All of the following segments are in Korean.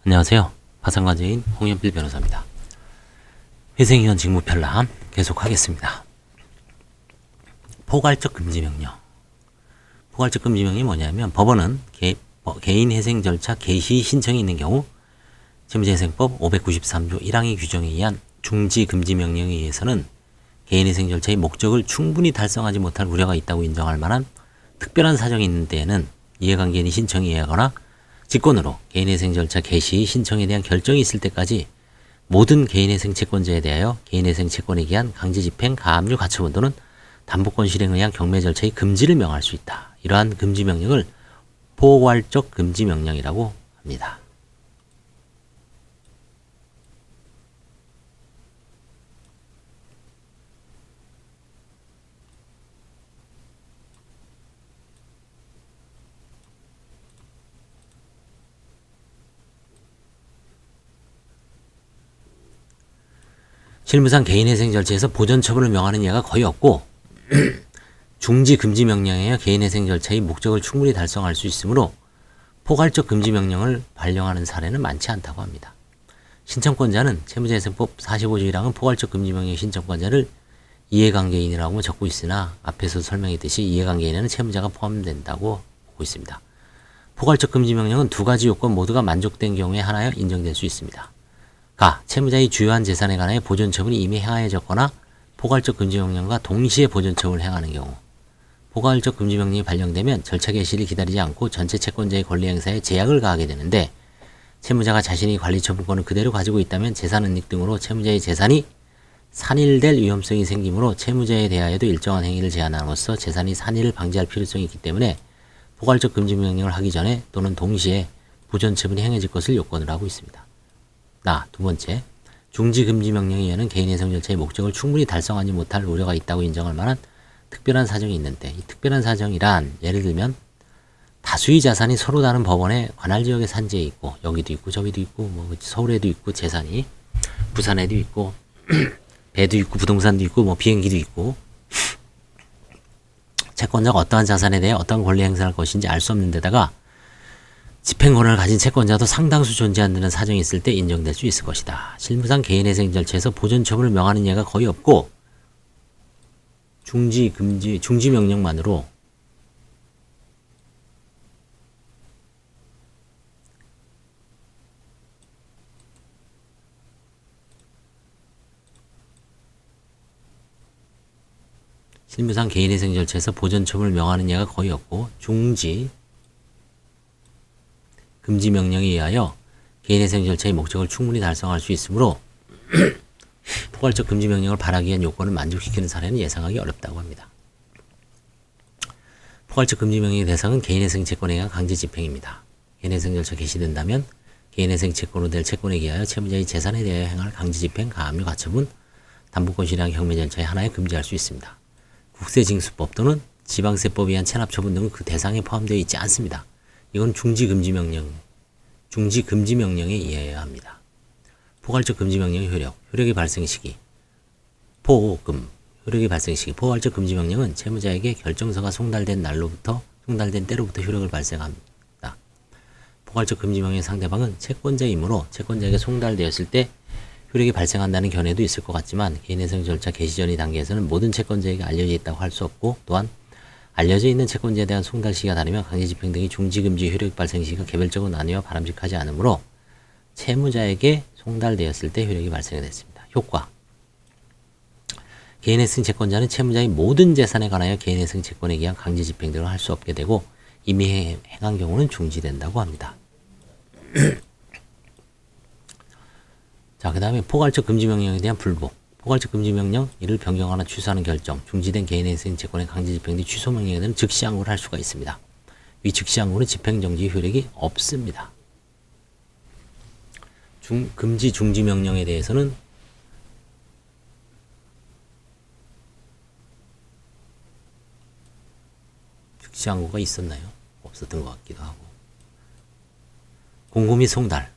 안녕하세요. 파산관제인 홍현필 변호사입니다. 회생이원 직무편람 계속하겠습니다. 포괄적 금지명령. 포괄적 금지명령이 뭐냐면 법원은 개인 회생 절차 개시 신청이 있는 경우 채무자회생법 593조 1항의 규정에 의한 중지 금지명령에 의해서는 개인 회생 절차의 목적을 충분히 달성하지 못할 우려가 있다고 인정할 만한 특별한 사정이 있는 때에는 이해관계인이 신청에 의하거나 직권으로 개인회생 절차 개시 신청에 대한 결정이 있을 때까지 모든 개인회생 채권자에 대하여 개인회생 채권에 기한 강제집행, 가압류, 가처분 또는 담보권 실행에 의한 경매 절차의 금지를 명할 수 있다. 이러한 금지명령을 포괄적 금지명령이라고 합니다. 실무상 개인회생 절차에서 보전처분을 명하는 예가 거의 없고 중지 금지명령에 의해 개인회생 절차의 목적을 충분히 달성할 수 있으므로 포괄적 금지명령을 발령하는 사례는 많지 않다고 합니다. 신청권자는 채무자회생법 45조 1항은 포괄적 금지명령 신청권자를 이해관계인이라고 적고 있으나 앞에서 설명했듯이 이해관계인에는 채무자가 포함된다고 보고 있습니다. 포괄적 금지명령은 두 가지 요건 모두가 만족된 경우에 하나여 인정될 수 있습니다. 가. 채무자의 주요한 재산에 관하여 보존처분이 이미 행하여졌거나 포괄적 금지명령과 동시에 보존처분을 행하는 경우 포괄적 금지명령이 발령되면 절차 개시를 기다리지 않고 전체 채권자의 권리 행사에 제약을 가하게 되는데 채무자가 자신이 관리처분권을 그대로 가지고 있다면 재산은닉 등으로 채무자의 재산이 산일될 위험성이 생기므로 채무자에 대하여도 일정한 행위를 제한함으로써 재산이 산일을 방지할 필요성이 있기 때문에 포괄적 금지명령을 하기 전에 또는 동시에 보존처분이 행해질 것을 요건으로 하고 있습니다. 두 번째, 중지금지명령에 의한 개인회생 절차의 목적을 충분히 달성하지 못할 우려가 있다고 인정할 만한 특별한 사정이 있는데 이 특별한 사정이란 예를 들면 다수의 자산이 서로 다른 법원의 관할 지역에 산지에 있고 여기도 있고 저기도 있고 뭐 서울에도 있고 재산이 부산에도 있고 배도 있고 부동산도 있고 뭐 비행기도 있고 채권자가 어떠한 자산에 대해 어떠한 권리 행사할 것인지 알 수 없는 데다가 집행 권한을 가진 채권자도 상당수 존재한다는 사정이 있을 때 인정될 수 있을 것이다. 실무상 개인회생 절차에서 보존처분을 명하는 예가 거의 없고 중지명령만으로 실무상 개인회생 절차에서 보존처분을 명하는 예가 거의 없고 금지명령에 의하여 개인회생 절차의 목적을 충분히 달성할 수 있으므로 포괄적 금지명령을 발하기 위한 요건을 만족시키는 사례는 예상하기 어렵다고 합니다. 포괄적 금지명령의 대상은 개인회생 채권에 의한 강제집행입니다. 개인회생 절차 개시된다면 개인회생 채권으로 될 채권에 의하여 채무자의 재산에 대하여 행할 강제집행, 가압류, 가처분, 담보권 실행 경매 절차의 하나에 금지할 수 있습니다. 국세징수법 또는 지방세법에 의한 체납처분 등은 그 대상에 포함되어 있지 않습니다. 이건 중지금지명령에 의해야 합니다. 포괄적 금지명령의 효력의 발생 시기, 효력의 발생 시기. 포괄적 금지명령은 채무자에게 결정서가 송달된 때로부터 효력을 발생합니다. 포괄적 금지명령의 상대방은 채권자이므로 채권자에게 송달되었을 때 효력이 발생한다는 견해도 있을 것 같지만 개인회생 절차 개시 전의 단계에서는 모든 채권자에게 알려져 있다고 할 수 없고 또한 알려져 있는 채권자에 대한 송달 시기가 다르며 강제집행 등의 중지금지 효력 발생 시기가 개별적으로 나뉘어 바람직하지 않으므로 채무자에게 송달되었을 때 효력이 발생됐습니다. 효과. 개인회생 채권자는 채무자의 모든 재산에 관하여 개인회생 채권에 의한 강제집행 등을 할 수 없게 되고 이미 행한 경우는 중지된다고 합니다. 자, 그 다음에 포괄적 금지명령에 대한 불복. 포괄적 금지명령, 이를 변경하거나 취소하는 결정, 중지된 개인회생 채권의 강제집행 등 취소명령에 대한 즉시항고를 할 수가 있습니다. 위 즉시항고는 집행정지 효력이 없습니다. 금지 중지명령에 대해서는 즉시항고가 있었나요? 없었던 것 같기도 하고. 공고 및 송달.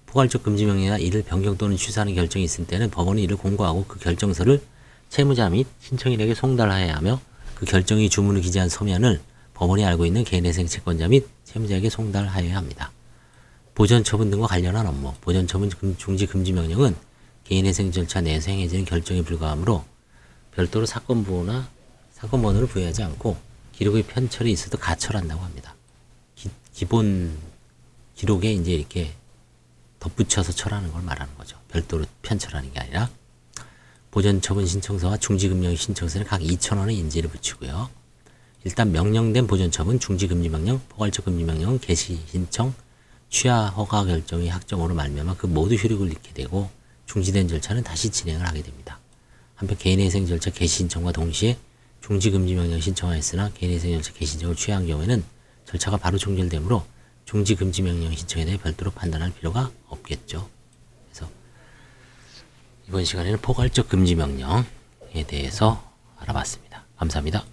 포괄적 금지명령이나 이를 변경 또는 취소하는 결정이 있을 때는 법원이 이를 공고하고 그 결정서를 채무자 및 신청인에게 송달하여야 하며 그 결정이 주문을 기재한 서면을 법원이 알고 있는 개인회생 채권자 및 채무자에게 송달하여야 합니다. 보전처분 등과 관련한 업무, 보전처분 중지 금지 명령은 개인회생 절차 내에서 행해지는 결정에 불과하므로 별도로 사건 번호를 부여하지 않고 기록의 편철이 있어도 가철한다고 합니다. 기본 기록에 이제 이렇게 덧붙여서 철하는 걸 말하는 거죠. 별도로 편철하는 게 아니라. 보전처분 신청서와 중지금령 신청서는 각 2,000원의 인지를 붙이고요. 일단 명령된 보전처분, 중지금지명령, 포괄적 금지명령은 개시 신청, 취하 허가 결정의 확정으로 말미암아 그 모두 효력을 잃게 되고 중지된 절차는 다시 진행을 하게 됩니다. 한편 개인회생 절차 개시 신청과 동시에 중지금지명령 신청하였으나 개인회생 절차 개시 신청을 취하한 경우에는 절차가 바로 종결되므로 중지금지명령 신청에 대해 별도로 판단할 필요가 없겠죠. 그래서 이번 시간에는 포괄적 금지명령에 대해서 알아봤습니다. 감사합니다.